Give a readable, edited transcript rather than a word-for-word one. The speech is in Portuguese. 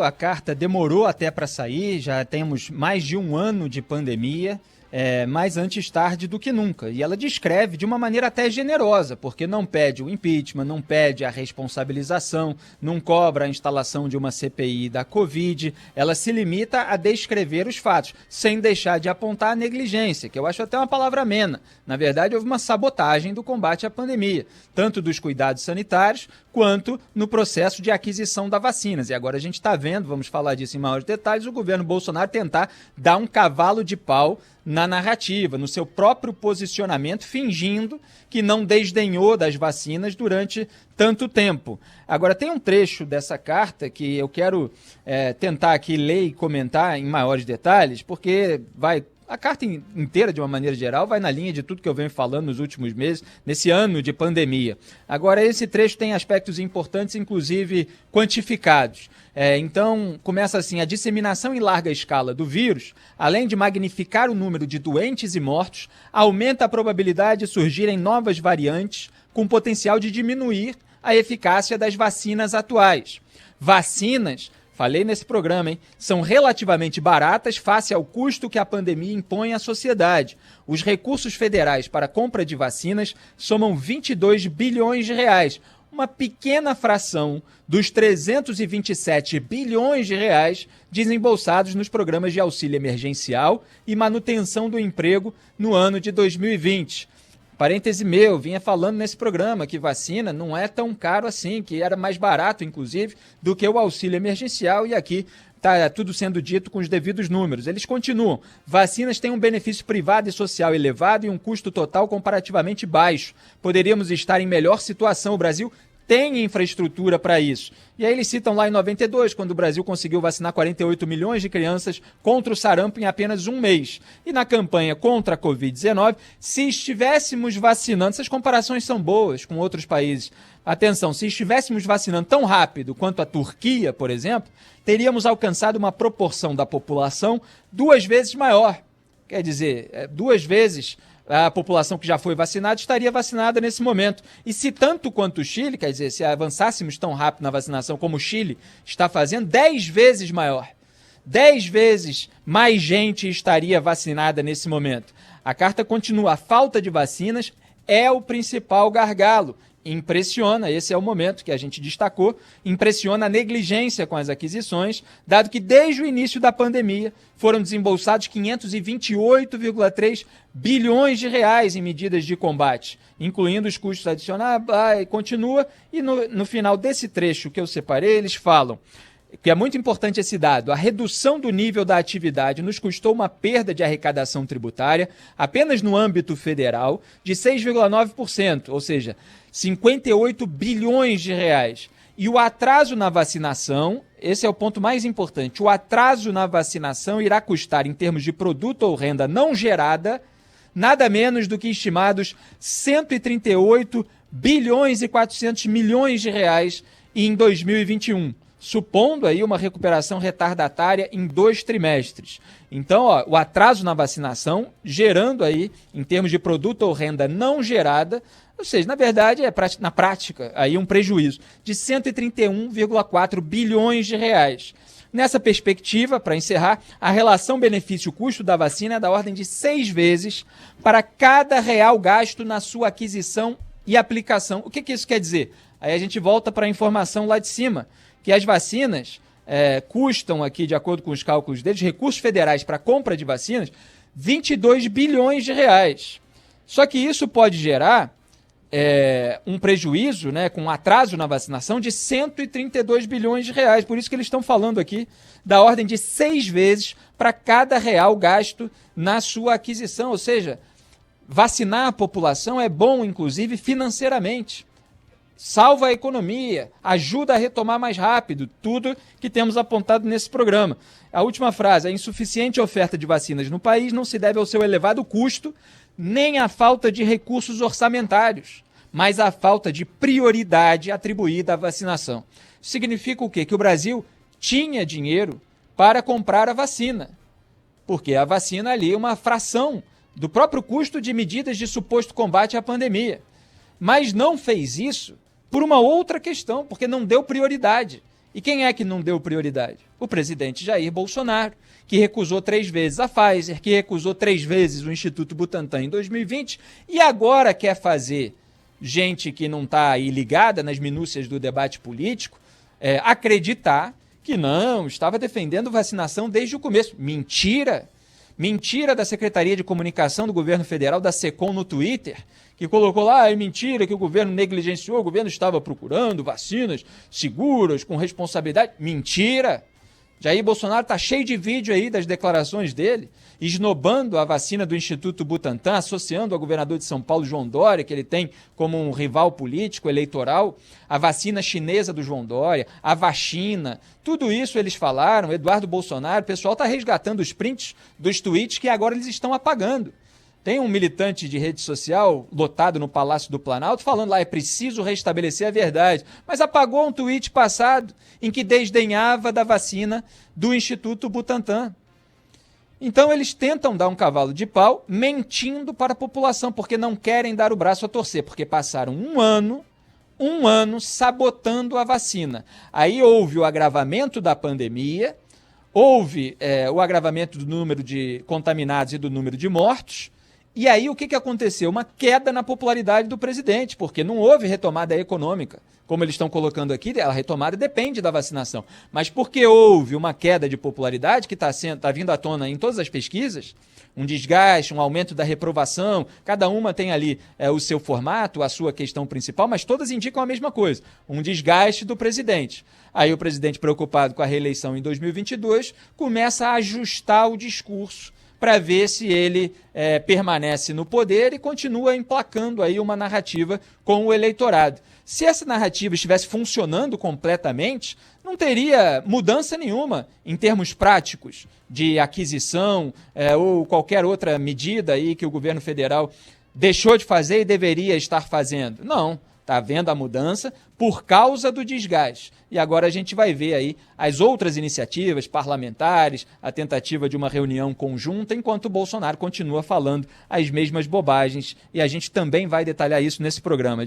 A carta demorou até para sair, já temos mais de um ano de pandemia, mais antes tarde do que nunca. E ela descreve de uma maneira até generosa, porque não pede o impeachment, não pede a responsabilização, não cobra a instalação de uma CPI da Covid. Ela se limita a descrever os fatos, sem deixar de apontar a negligência, que eu acho até uma palavra amena. Na verdade, houve uma sabotagem do combate à pandemia, tanto dos cuidados sanitários, quanto no processo de aquisição das vacinas. E agora a gente está vendo, vamos falar disso em maiores detalhes, o governo Bolsonaro tentar dar um cavalo de pau na narrativa, no seu próprio posicionamento, fingindo que não desdenhou das vacinas durante tanto tempo. Agora, tem um trecho dessa carta que eu quero tentar aqui ler e comentar em maiores detalhes, porque a carta inteira, de uma maneira geral, vai na linha de tudo que eu venho falando nos últimos meses, nesse ano de pandemia. Agora, esse trecho tem aspectos importantes, inclusive quantificados. Então, começa assim: a disseminação em larga escala do vírus, além de magnificar o número de doentes e mortos, aumenta a probabilidade de surgirem novas variantes com potencial de diminuir a eficácia das vacinas atuais. Vacinas, falei nesse programa, são relativamente baratas face ao custo que a pandemia impõe à sociedade. Os recursos federais para a compra de vacinas somam 22 bilhões de reais, uma pequena fração dos 327 bilhões de reais desembolsados nos programas de auxílio emergencial e manutenção do emprego no ano de 2020. Parêntese meu, vinha falando nesse programa que vacina não é tão caro assim, que era mais barato, inclusive, do que o auxílio emergencial, e aqui está tudo sendo dito com os devidos números. Eles continuam: vacinas têm um benefício privado e social elevado e um custo total comparativamente baixo. Poderíamos estar em melhor situação. O Brasil tem infraestrutura para isso. E aí eles citam lá em 92, quando o Brasil conseguiu vacinar 48 milhões de crianças contra o sarampo em apenas um mês. E na campanha contra a Covid-19, se estivéssemos vacinando, essas comparações são boas com outros países. Atenção, se estivéssemos vacinando tão rápido quanto a Turquia, por exemplo, teríamos alcançado uma proporção da população 2 vezes maior. Quer dizer, 2 vezes a população que já foi vacinada estaria vacinada nesse momento. E se tanto quanto o Chile, quer dizer, se avançássemos tão rápido na vacinação como o Chile está fazendo, 10 vezes maior. 10 vezes mais gente estaria vacinada nesse momento. A carta continua: a falta de vacinas é o principal gargalo. Impressiona, esse é o momento que a gente destacou, impressiona a negligência com as aquisições, dado que desde o início da pandemia foram desembolsados 528,3 bilhões de reais em medidas de combate, incluindo os custos adicionais, continua, e no final desse trecho que eu separei, eles falam que é muito importante esse dado: a redução do nível da atividade nos custou uma perda de arrecadação tributária, apenas no âmbito federal, de 6,9%, ou seja, 58 bilhões de reais. E o atraso na vacinação, esse é o ponto mais importante, o atraso na vacinação irá custar, em termos de produto ou renda não gerada, nada menos do que estimados 138 bilhões e 400 milhões de reais em 2021. Supondo aí uma recuperação retardatária em 2 trimestres. Então, o atraso na vacinação, gerando aí, em termos de produto ou renda não gerada, ou seja, na verdade, na prática, aí um prejuízo de 131,4 bilhões de reais. Nessa perspectiva, para encerrar, a relação benefício-custo da vacina é da ordem de 6 vezes para cada real gasto na sua aquisição e aplicação. O que isso quer dizer? Aí a gente volta para a informação lá de cima, que as vacinas custam aqui, de acordo com os cálculos deles, recursos federais para compra de vacinas, 22 bilhões de reais. Só que isso pode gerar um prejuízo, né, com um atraso na vacinação de 132 bilhões de reais. Por isso que eles estão falando aqui da ordem de 6 vezes para cada real gasto na sua aquisição. Ou seja, vacinar a população é bom, inclusive, financeiramente. Salva a economia, ajuda a retomar mais rápido, tudo que temos apontado nesse programa. A última frase: a insuficiente oferta de vacinas no país não se deve ao seu elevado custo, nem à falta de recursos orçamentários, mas à falta de prioridade atribuída à vacinação. Isso significa o quê? Que o Brasil tinha dinheiro para comprar a vacina, porque a vacina ali é uma fração do próprio custo de medidas de suposto combate à pandemia. Mas não fez isso por uma outra questão, porque não deu prioridade. E quem é que não deu prioridade? O presidente Jair Bolsonaro, que recusou 3 vezes a Pfizer, que recusou 3 vezes o Instituto Butantan em 2020 e agora quer fazer gente que não está aí ligada nas minúcias do debate político acreditar que não, estava defendendo vacinação desde o começo. Mentira! Mentira da Secretaria de Comunicação do Governo Federal, da SECOM, no Twitter, que colocou lá, é mentira que o governo negligenciou, o governo estava procurando vacinas seguras, com responsabilidade. Mentira! Jair Bolsonaro está cheio de vídeo aí das declarações dele, esnobando a vacina do Instituto Butantan, associando ao governador de São Paulo, João Dória, que ele tem como um rival político, eleitoral, a vacina chinesa do João Dória, a vacina, tudo isso eles falaram, Eduardo Bolsonaro, o pessoal está resgatando os prints dos tweets que agora eles estão apagando. Tem um militante de rede social lotado no Palácio do Planalto falando lá, é preciso restabelecer a verdade. Mas apagou um tweet passado em que desdenhava da vacina do Instituto Butantan. Então eles tentam dar um cavalo de pau mentindo para a população, porque não querem dar o braço a torcer, porque passaram um ano sabotando a vacina. Aí houve o agravamento da pandemia, houve o agravamento do número de contaminados e do número de mortos. E aí o que aconteceu? Uma queda na popularidade do presidente, porque não houve retomada econômica. Como eles estão colocando aqui, a retomada depende da vacinação. Mas porque houve uma queda de popularidade que está vindo à tona em todas as pesquisas, um desgaste, um aumento da reprovação, cada uma tem ali o seu formato, a sua questão principal, mas todas indicam a mesma coisa, um desgaste do presidente. Aí o presidente, preocupado com a reeleição em 2022, começa a ajustar o discurso para ver se ele permanece no poder e continua emplacando aí uma narrativa com o eleitorado. Se essa narrativa estivesse funcionando completamente, não teria mudança nenhuma em termos práticos de aquisição ou qualquer outra medida aí que o governo federal deixou de fazer e deveria estar fazendo. Não. Está havendo a mudança por causa do desgaste. E agora a gente vai ver aí as outras iniciativas parlamentares, a tentativa de uma reunião conjunta, enquanto o Bolsonaro continua falando as mesmas bobagens. E a gente também vai detalhar isso nesse programa.